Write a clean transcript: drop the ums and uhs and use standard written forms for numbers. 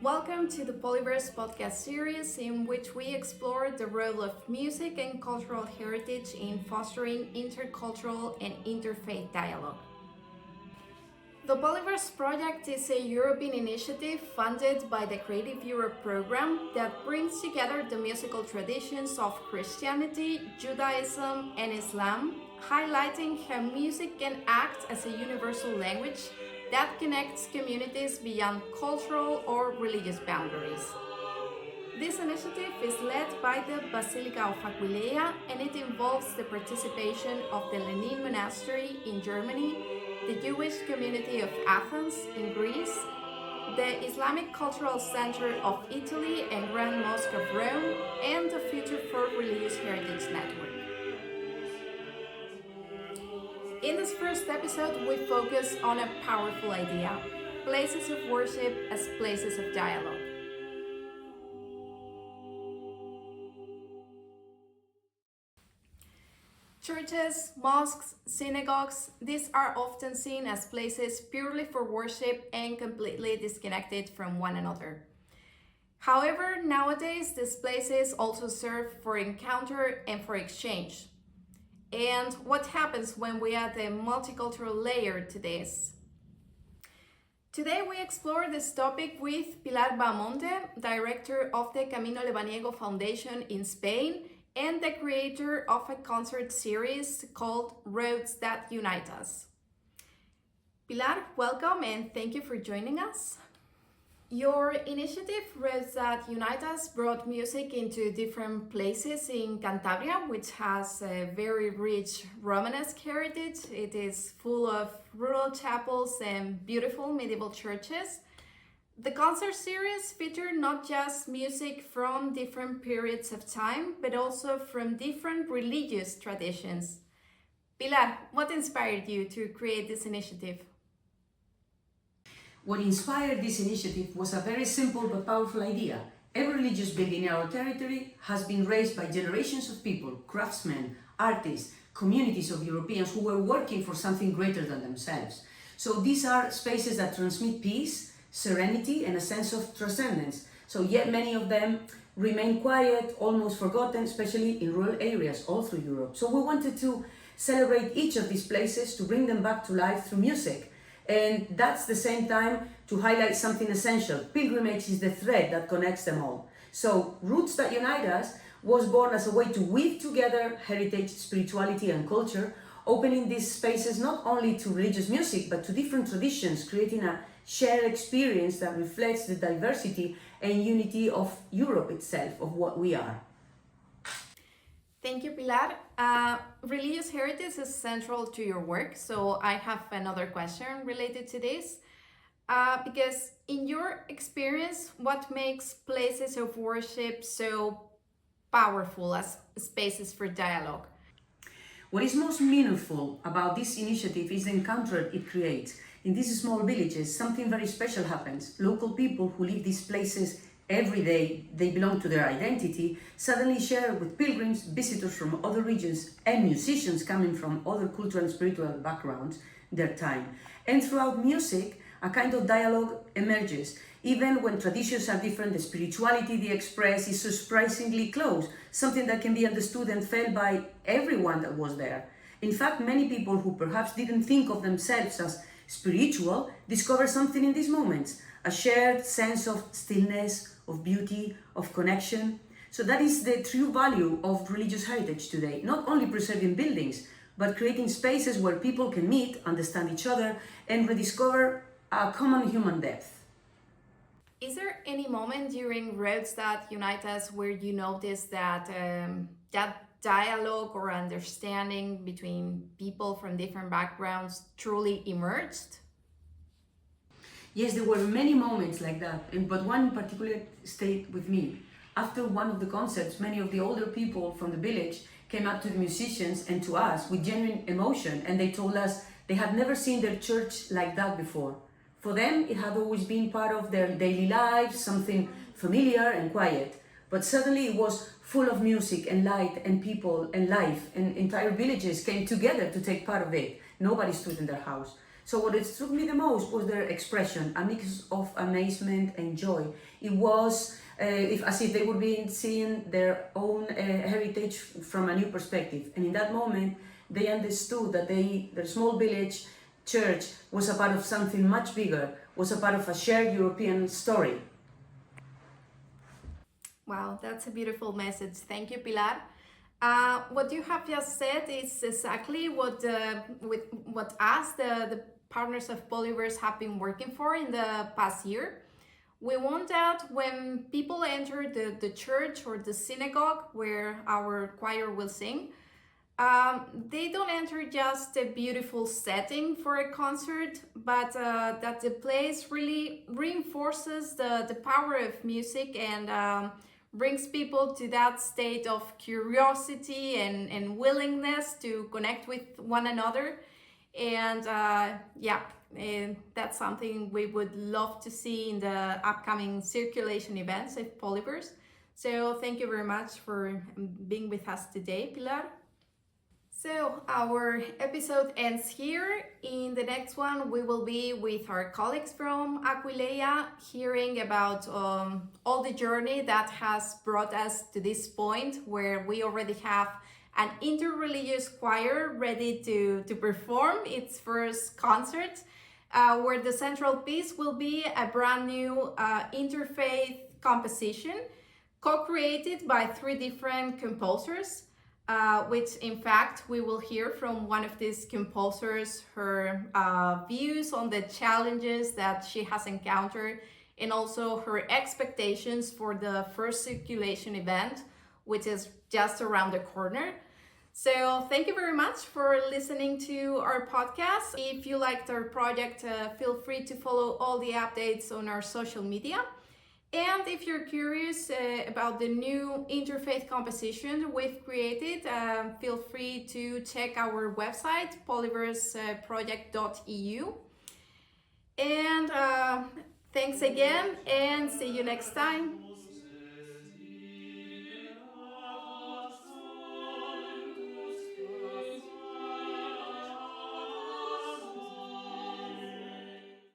Welcome to the Polyverse podcast series, in which we explore the role of music and cultural heritage in fostering intercultural and interfaith dialogue. The Polyverse project is a European initiative funded by the Creative Europe program that brings together the musical traditions of Christianity, Judaism, and Islam, highlighting how music can act as a universal language that connects communities beyond cultural or religious boundaries. This initiative is led by the Basilica of Aquileia, and it involves the participation of the Lenin Monastery in Germany, the Jewish community of Athens in Greece, the Islamic Cultural Center of Italy and Grand Mosque of Rome, and the Future for Religious Heritage Network. In this first episode, we focus on a powerful idea: places of worship as places of dialogue. Churches, mosques, synagogues, these are often seen as places purely for worship and completely disconnected from one another. However, nowadays, these places also serve for encounter and for exchange. And what happens when we add a multicultural layer to this? Today we explore this topic with Pilar Bahamonde, director of the Camino Lebaniego Foundation in Spain and the creator of a concert series called Roads That Unite Us. Pilar, welcome and thank you for joining us. Your initiative, Roads That Unite Us, brought music into different places in Cantabria, which has a very rich Romanesque heritage. It is full of rural chapels and beautiful medieval churches. The concert series featured not just music from different periods of time, but also from different religious traditions. Pilar, what inspired you to create this initiative? What inspired this initiative was a very simple but powerful idea. Every religious building in our territory has been raised by generations of people, craftsmen, artists, communities of Europeans who were working for something greater than themselves. So these are spaces that transmit peace, serenity, and a sense of transcendence. So yet many of them remain quiet, almost forgotten, especially in rural areas all through Europe. So we wanted to celebrate each of these places, to bring them back to life through music. And that's the same time to highlight something essential. Pilgrimage is the thread that connects them all. So Roots That Unite Us was born as a way to weave together heritage, spirituality and culture, opening these spaces not only to religious music but to different traditions, creating a shared experience that reflects the diversity and unity of Europe itself, of what we are. Thank you, Pilar. Religious heritage is central to your work, so I have another question related to this. Because in your experience, what makes places of worship so powerful as spaces for dialogue? What is most meaningful about this initiative is the encounter it creates. In these small villages, something very special happens. Local people who live these places every day, they belong to their identity, suddenly share with pilgrims, visitors from other regions, and musicians coming from other cultural and spiritual backgrounds their time. And throughout music, a kind of dialogue emerges. Even when traditions are different, the spirituality they express is surprisingly close, something that can be understood and felt by everyone that was there. In fact, many people who perhaps didn't think of themselves as spiritual discover something in these moments, a shared sense of stillness, of beauty, of connection. So that is the true value of religious heritage today, not only preserving buildings, but creating spaces where people can meet, understand each other, and rediscover a common human depth. Is there any moment during Roads That Unite Us where you notice that that dialogue or understanding between people from different backgrounds truly emerged? Yes, there were many moments like that, but one in particular stayed with me. After one of the concerts, many of the older people from the village came up to the musicians and to us with genuine emotion, and they told us they had never seen their church like that before. For them, it had always been part of their daily lives, something familiar and quiet. But suddenly it was full of music and light and people and life, and entire villages came together to take part of it. Nobody stood in their house. So what it struck me the most was their expression, a mix of amazement and joy. It was as if they would be seeing their own heritage from a new perspective. And in that moment, they understood that their small village church was a part of something much bigger, was a part of a shared European story. Wow, that's a beautiful message. Thank you, Pilar. What you have just said is exactly what us, the partners of Polyverse, have been working for in the past year. We want that when people enter the church or the synagogue where our choir will sing, they don't enter just a beautiful setting for a concert, but that the place really reinforces the power of music and brings people to that state of curiosity and willingness to connect with one another. And that's something we would love to see in the upcoming circulation events of Polyverse. So thank you very much for being with us today, Pilar. So our episode ends here. In the next one, we will be with our colleagues from Aquileia, hearing about all the journey that has brought us to this point where we already have an interreligious choir ready to perform its first concert, where the central piece will be a brand new interfaith composition co-created by 3 different composers. Which in fact we will hear from one of these composers, her views on the challenges that she has encountered and also her expectations for the first circulation event, which is just around the corner. So thank you very much for listening to our podcast. If you liked our project, feel free to follow all the updates on our social media. And if you're curious about the new interfaith composition we've created, feel free to check our website, polyverseproject.eu. And thanks again, and see you next time.